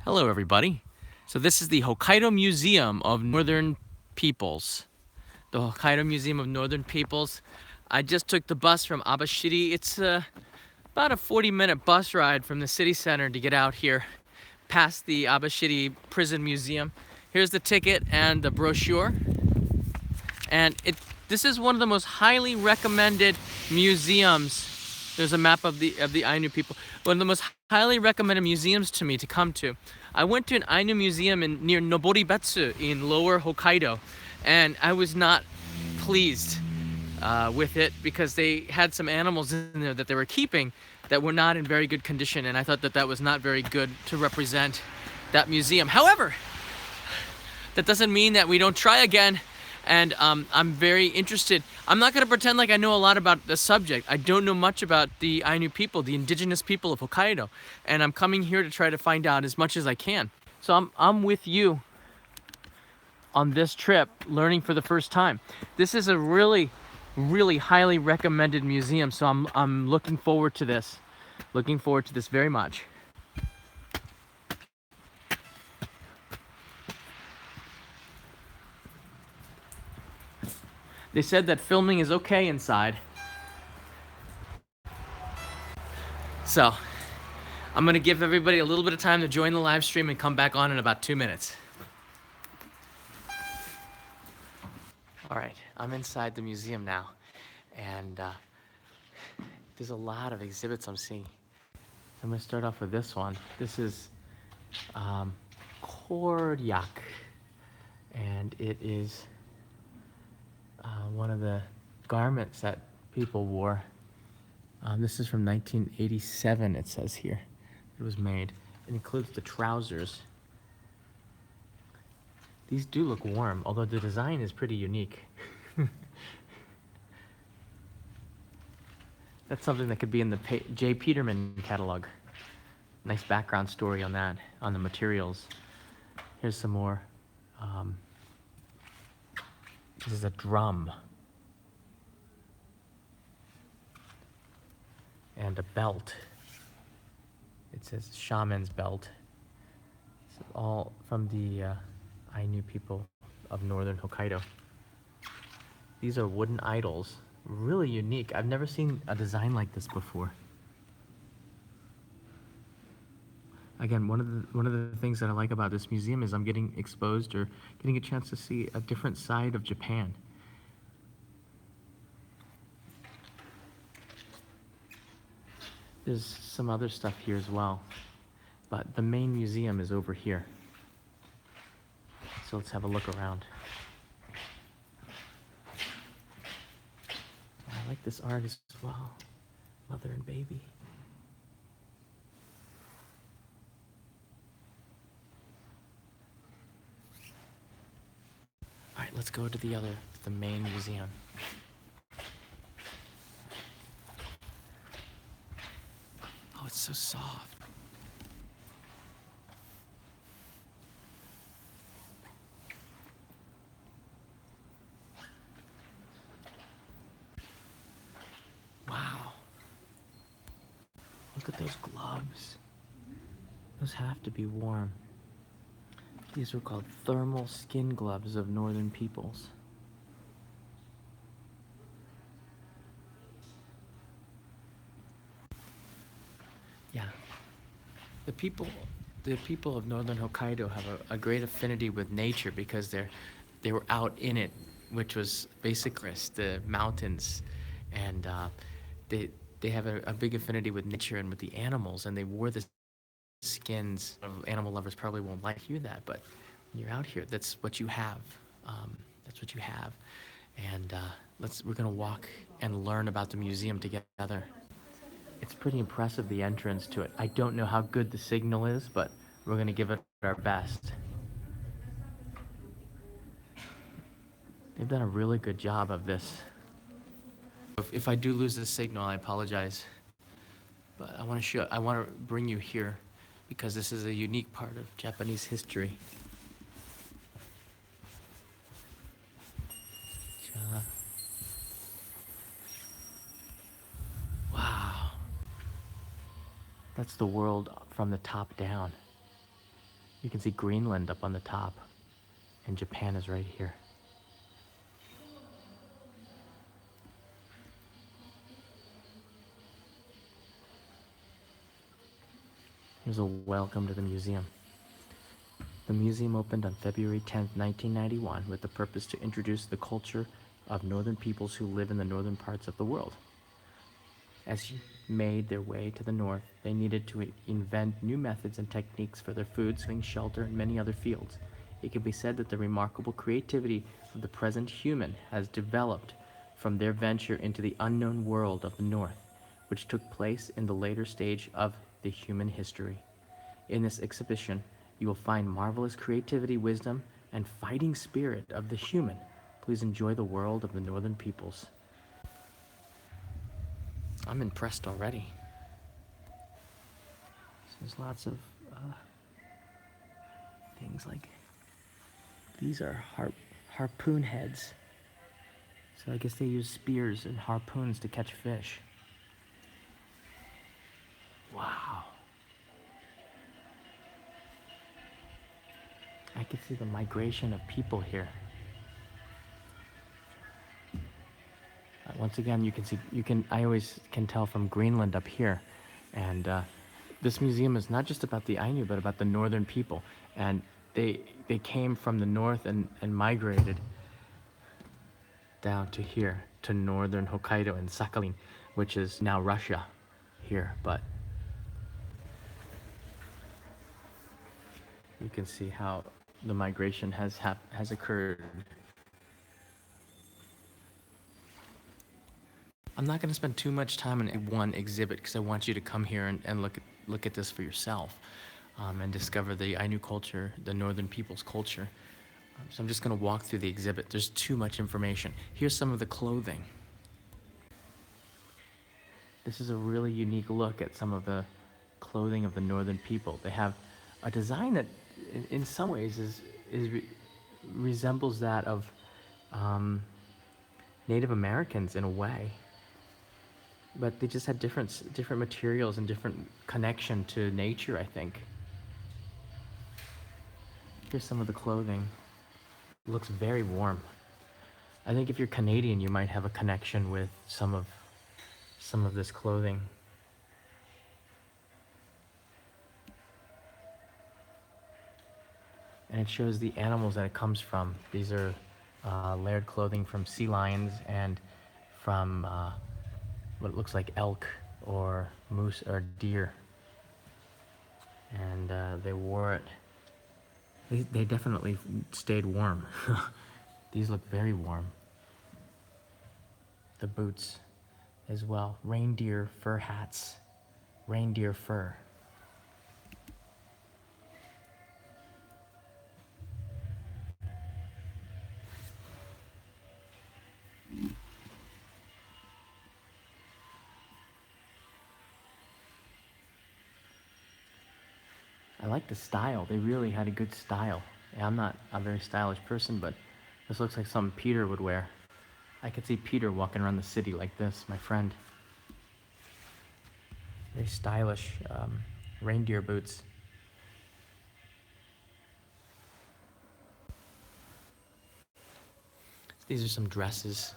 Hello, everybody. So this is the Hokkaido Museum of Northern Peoples. The Hokkaido Museum of Northern Peoples. I just took the bus from Abashiri. It's about a 40-minute bus ride from the city center to get out here past the Abashiri Prison Museum. Here's the ticket and the brochure. And this is one of the most highly recommended museums. There's a map of the Ainu people. One of the most highly recommended museums to me to come to. I went to an Ainu museum near Noboribetsu in Lower Hokkaido, and I was not pleased with it because they had some animals in there that they were keeping that were not in very good condition, and I thought that was not very good to represent that museum. However, that doesn't mean that we don't try again. And I'm very interested. I'm not going to pretend like I know a lot about the subject. I don't know much about the Ainu people, the indigenous people of Hokkaido. And I'm coming here to try to find out as much as I can. So I'm with you on this trip, learning for the first time. This is a really, really highly recommended museum. So I'm looking forward to this. Looking forward to this very much. They said that filming is okay inside. So, I'm gonna give everybody a little bit of time to join the live stream and come back on in about 2 minutes. All right, I'm inside the museum now, and there's a lot of exhibits I'm seeing. I'm gonna start off with this one. This is Koryak, and it is one of the garments that people wore. This is from 1987, it says here. It was made. It includes the trousers. These do look warm, although the design is pretty unique. That's something that could be in the J. Peterman catalog. Nice background story on that, on the materials. Here's some more. This is a drum. And a belt. It says shaman's belt. It's all from the Ainu people of northern Hokkaido. These are wooden idols, really unique. I've never seen a design like this before. Again, one of the things that I like about this museum is I'm getting exposed or getting a chance to see a different side of Japan. There's some other stuff here as well, but the main museum is over here. So let's have a look around. I like this art as well, mother and baby. All right, let's go to the main museum. Oh, it's so soft. Wow. Look at those gloves. Those have to be warm. These are called thermal skin gloves of northern peoples. Yeah. The people of northern Hokkaido have a great affinity with nature because they were out in it, which was basically the mountains, and they have a big affinity with nature and with the animals, and they wore the skins. Animal lovers probably won't like hear that, but when you're out here, that's what you have. That's what you have, and we're gonna walk and learn about the museum together. It's pretty impressive, the entrance to it. I don't know how good the signal is, but we're gonna give it our best. They've done a really good job of this. If I do lose the signal, I apologize. But I want to bring you here because this is a unique part of Japanese history. Wow. That's the world from the top down. You can see Greenland up on the top, and Japan is right here. Here's a welcome to the museum. The museum opened on February 10th, 1991, with the purpose to introduce the culture of northern peoples who live in the northern parts of the world. As you made their way to the north, they needed to invent new methods and techniques for their food, shelter, and many other fields. It can be said that the remarkable creativity of the present human has developed from their venture into the unknown world of the north, which took place in the later stage of the human history. In this exhibition, you will find marvelous creativity, wisdom, and fighting spirit of the human. Please enjoy the world of the northern peoples. I'm impressed already. So there's lots of things like these are harpoon heads. So I guess they use spears and harpoons to catch fish. Wow. I can see the migration of people here. Once again, I always can tell from Greenland up here. And this museum is not just about the Ainu, but about the northern people. And they came from the north and migrated down to here, to northern Hokkaido and Sakhalin, which is now Russia here. But you can see how the migration has occurred. I'm not going to spend too much time on one exhibit because I want you to come here and look at this for yourself and discover the Ainu culture, the northern people's culture. So I'm just going to walk through the exhibit. There's too much information. Here's some of the clothing. This is a really unique look at some of the clothing of the northern people. They have a design that in some ways resembles that of Native Americans in a way. But they just had different materials and different connection to nature, I think. Here's some of the clothing. It looks very warm. I think if you're Canadian, you might have a connection with some of this clothing. And it shows the animals that it comes from. These are layered clothing from sea lions and from what looks like elk or moose or deer. And they wore it. They definitely stayed warm. These look very warm. The boots as well. Reindeer fur hats. Reindeer fur. I like the style. They really had a good style. I'm not a very stylish person, but this looks like something Peter would wear. I could see Peter walking around the city like this, my friend. Very stylish reindeer boots. These are some dresses.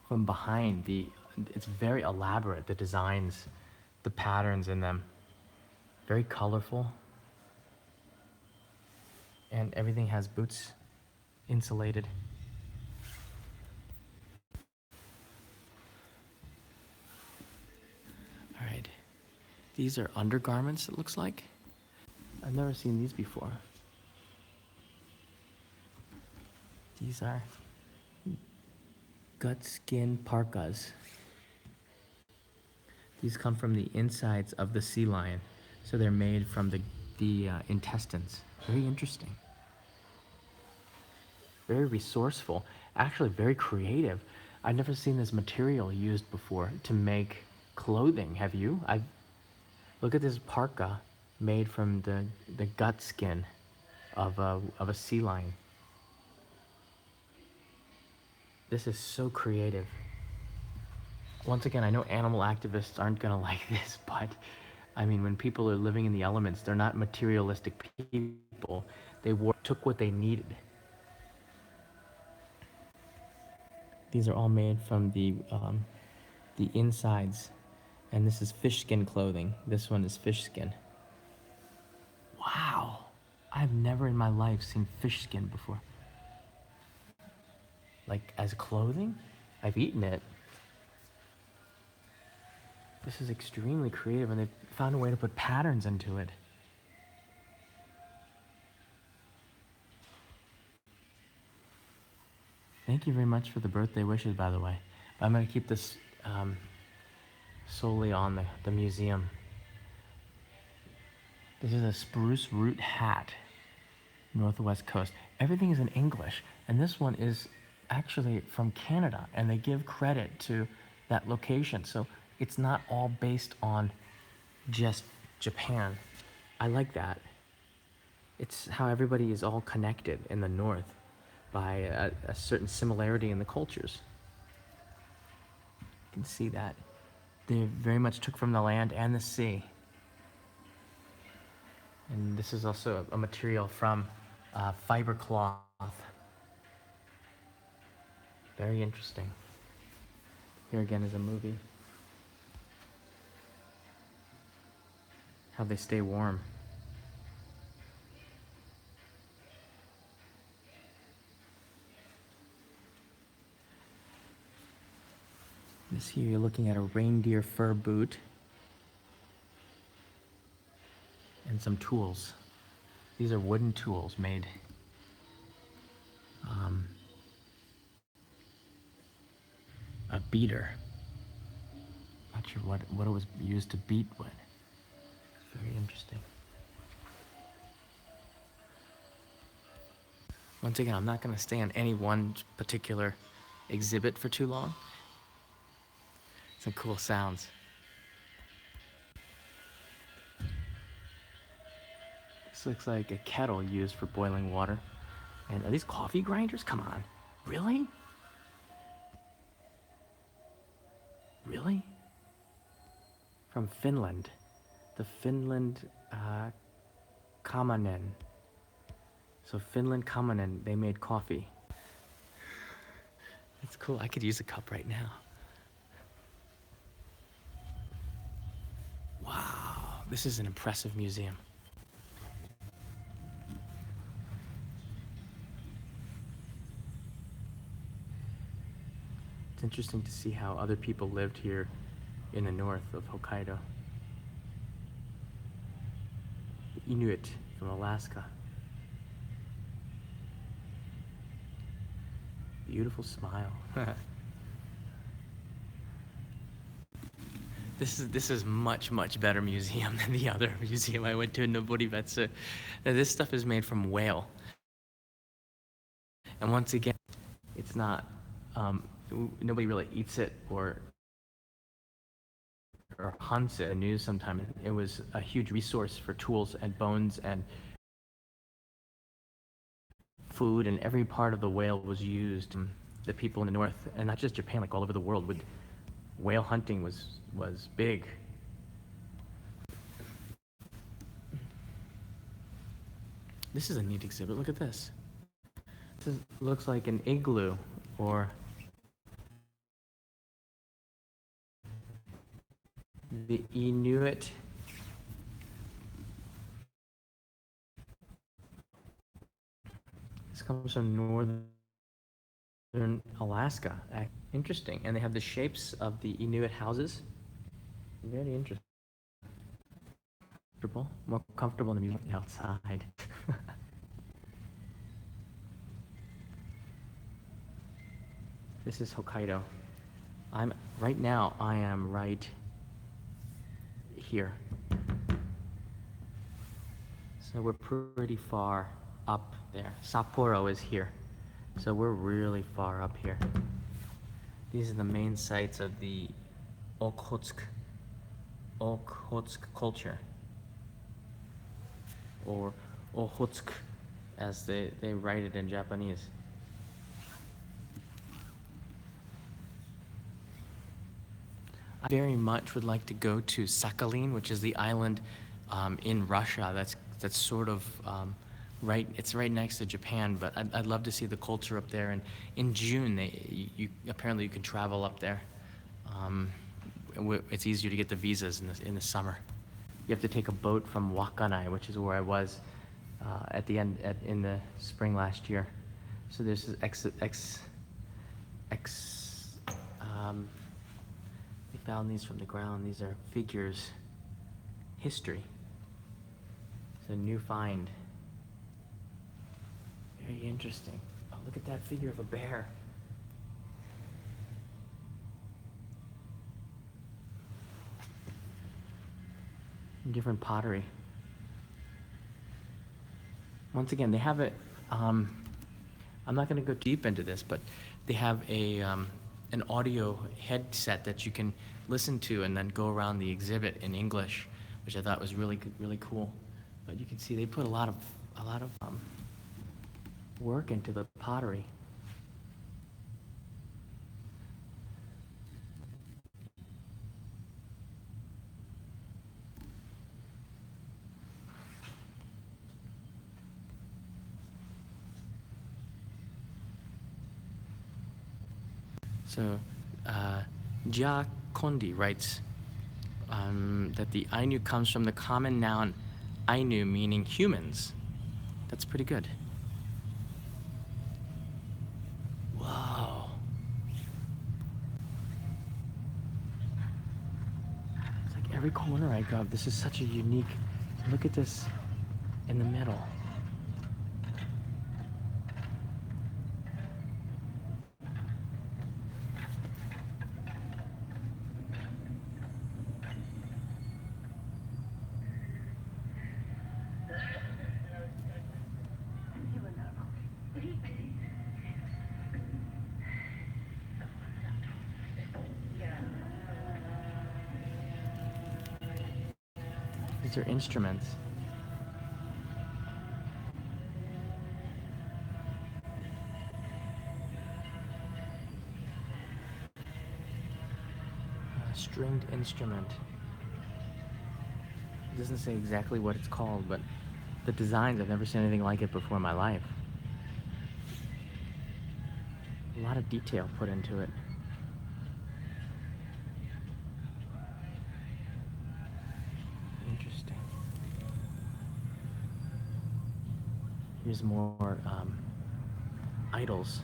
From behind, it's very elaborate, the designs, the patterns in them. Very colorful. And everything has boots insulated. All right. These are undergarments, it looks like. I've never seen these before. These are gut skin parkas. These come from the insides of the sea lion. So they're made from the intestines. Very interesting. Very resourceful. Actually very creative. I've never seen this material used before to make clothing. Have you? Look at this parka made from the gut skin of a sea lion. This is so creative. Once again, I know animal activists aren't gonna like this, but I mean, when people are living in the elements, they're not materialistic people. They took what they needed. These are all made from the insides, and this is fish skin clothing. This one is fish skin. Wow, I've never in my life seen fish skin before. Like as clothing? I've eaten it. This is extremely creative, and they've found a way to put patterns into it. Thank you very much for the birthday wishes, by the way. I'm going to keep this solely on the museum. This is a spruce root hat, Northwest Coast. Everything is in English, and this one is actually from Canada, and they give credit to that location. So it's not all based on just Japan. I like that. It's how everybody is all connected in the North by a certain similarity in the cultures. You can see that. They very much took from the land and the sea. And this is also a material from fiber cloth. Very interesting. Here again is a movie. How they stay warm. This here, you're looking at a reindeer fur boot and some tools. These are wooden tools made. A beater. Not sure what it was used to beat with. Very interesting. Once again, I'm not going to stay on any one particular exhibit for too long. Some cool sounds. This looks like a kettle used for boiling water. And are these coffee grinders? Come on. Really? Really? From Finland. The Finland Kamanen. So Finland Kamanen, they made coffee. That's cool. I could use a cup right now. Wow, this is an impressive museum. It's interesting to see how other people lived here in the north of Hokkaido. The Inuit from Alaska. Beautiful smile. This is much better museum than the other museum I went to in Noboribetsu. This stuff is made from whale. And once again, it's not, nobody really eats it or hunts it in the news sometimes. It was a huge resource for tools and bones and food, and every part of the whale was used. The people in the north, and not just Japan, like all over the world, whale hunting was big. This is a neat exhibit. Look at this. Looks like an igloo or the Inuit. This comes from northern Alaska. Interesting. And they have the shapes of the Inuit houses. Very interesting. More comfortable than being outside. This is Hokkaido. Right now I am right here. So we're pretty far up there. Sapporo is here. So we're really far up here. These are the main sites of the Okhotsk culture. Or Okhotsk, as they write it in Japanese. I very much would like to go to Sakhalin, which is the island in Russia. That's sort of right. It's right next to Japan, but I'd love to see the culture up there. And in June, apparently you can travel up there. Um, it's easier to get the visas in the summer. You have to take a boat from Wakkanai, which is where I was in the spring last year. So there's this they found these from the ground. These are figures, history. It's a new find. Very interesting. Oh, look at that figure of a bear. Different pottery. Once again, they have it. I'm not going to go deep into this, but they have an audio headset that you can listen to and then go around the exhibit in English, which I thought was really cool. But you can see they put a lot of work into the pottery. So, Jia Kondi writes that the Ainu comes from the common noun Ainu, meaning humans. That's pretty good. Wow. It's like every corner I go, this is such a unique, look at this in the middle. These are instruments. A stringed instrument. It doesn't say exactly what it's called, but the designs, I've never seen anything like it before in my life. A lot of detail put into it. Interesting. Here's more idols.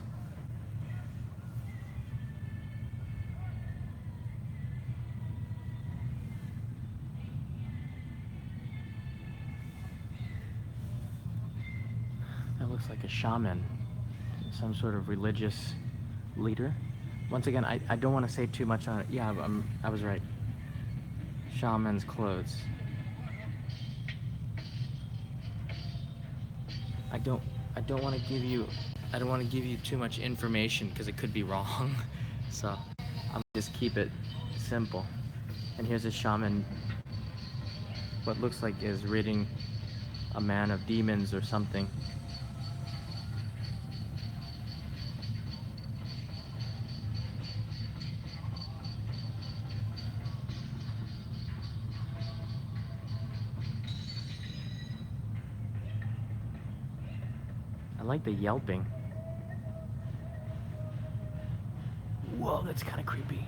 That looks like a shaman, some sort of religious leader. Once again, I don't want to say too much on it. Yeah, I was right. Shaman's clothes. I don't want to give you too much information because it could be wrong. So I'm just keep it simple. And here's a shaman, what looks like is ridding a man of demons or something. I like the yelping. Whoa, that's kind of creepy.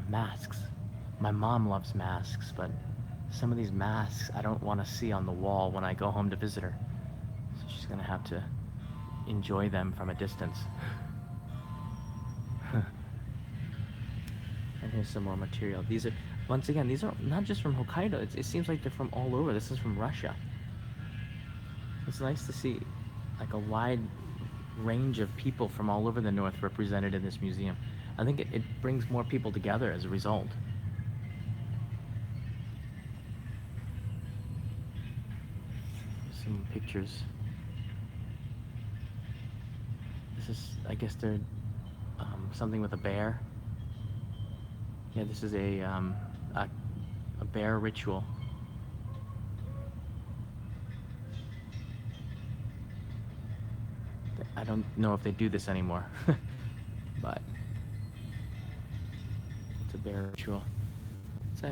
Masks. My mom loves masks, but some of these masks I don't want to see on the wall when I go home to visit her. So she's gonna have to enjoy them from a distance. And here's some more material. These are, once again, these are not just from Hokkaido. It seems like they're from all over. This is from Russia. It's nice to see like a wide range of people from all over the north represented in this museum. I think it brings more people together as a result. Some pictures. This is, I guess they're something with a bear. Yeah, this is a bear ritual. I don't know if they do this anymore, but it's a bear ritual. So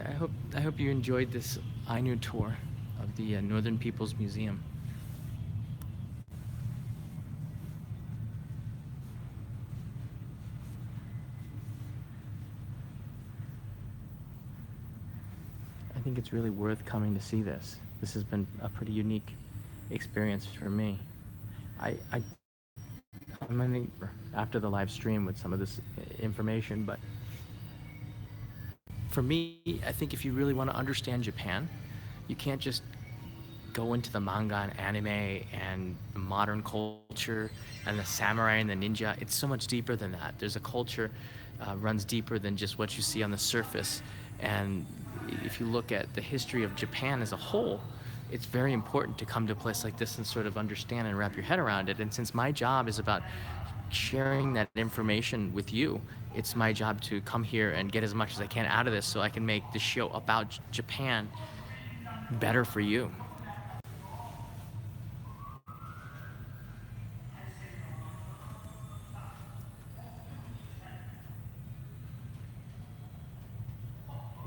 I hope you enjoyed this Ainu tour of the Northern Peoples Museum. I think it's really worth coming to see this. This has been a pretty unique experience for me. I'm gonna after the live stream with some of this information, but for me, I think if you really want to understand Japan, you can't just go into the manga and anime and the modern culture and the samurai and the ninja. It's so much deeper than that. There's a culture runs deeper than just what you see on the surface. And if you look at the history of Japan as a whole, it's very important to come to a place like this and sort of understand and wrap your head around it. And since my job is about sharing that information with you, it's my job to come here and get as much as I can out of this so I can make the show about Japan better for you.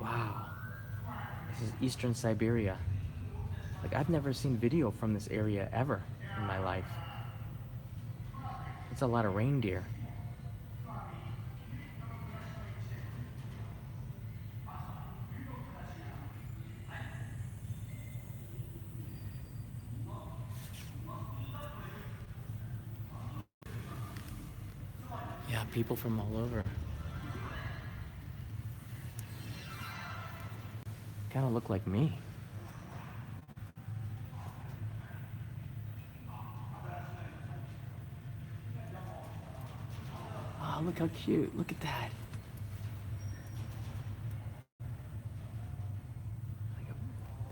Wow, this is Eastern Siberia. Like, I've never seen video from this area ever in my life. It's a lot of reindeer. Yeah, people from all over. Kind of look like me. Oh, look how cute. Look at that.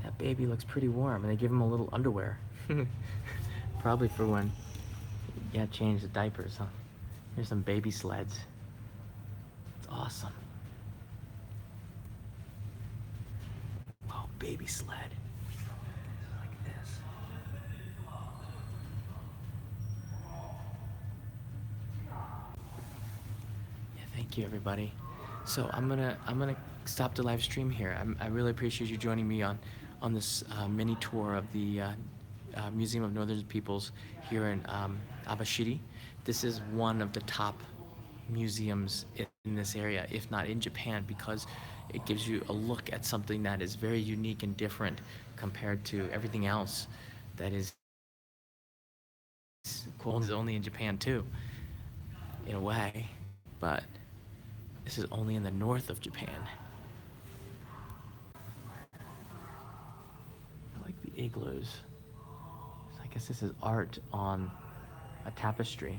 That baby looks pretty warm, and they give him a little underwear. Probably for when, yeah, change the diapers, huh? Here's some baby sleds. It's awesome. Oh, baby sled. Like this. Yeah, thank you, everybody. So I'm gonna stop the live stream here. I really appreciate you joining me on this mini tour of the Museum of Northern Peoples here in Abashiri. This is one of the top museums in this area, if not in Japan, because it gives you a look at something that is very unique and different compared to everything else that is only in Japan too, in a way, but this is only in the north of Japan. I like the igloos. So I guess this is art on a tapestry.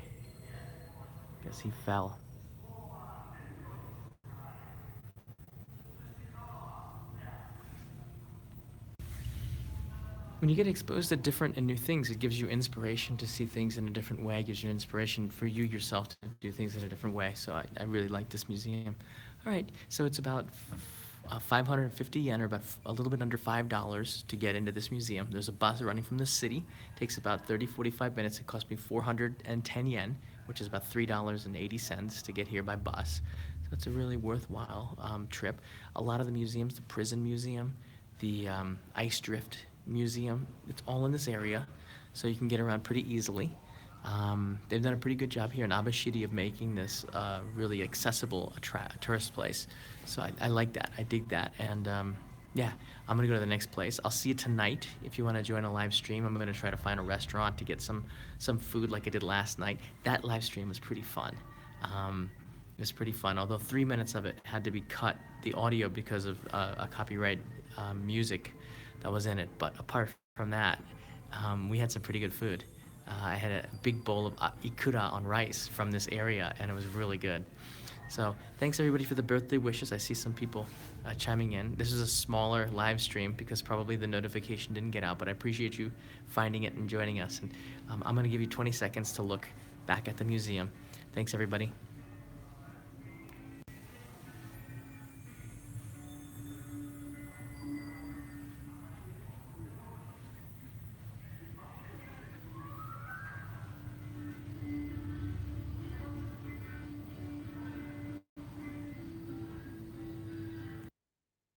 I guess he fell. When you get exposed to different and new things, it gives you inspiration to see things in a different way. It gives you inspiration for you yourself to do things in a different way. So I really like this museum. All right, so it's about 550 yen, or about a little bit under $5 to get into this museum. There's a bus running from the city. It takes about 30, 45 minutes. It cost me 410 yen, which is about $3.80 to get here by bus. So it's a really worthwhile trip. A lot of the museums, the prison museum, the ice drift museum, it's all in this area, so you can get around pretty easily. They've done a pretty good job here in Abashiri of making this really accessible tourist place. So I like that. I dig that. And yeah, I'm gonna go to the next place. I'll see you tonight. If you want to join a live stream, I'm gonna try to find a restaurant to get some food like I did last night. That live stream was pretty fun. It was pretty fun, although 3 minutes of it had to be cut, the audio, because of a copyright music that was in it. But apart from that, we had some pretty good food. I had a big bowl of ikura on rice from this area, and it was really good. So thanks everybody for the birthday wishes. I see some people chiming in. This is a smaller live stream because probably the notification didn't get out, but I appreciate you finding it and joining us. And I'm gonna give you 20 seconds to look back at the museum. Thanks everybody.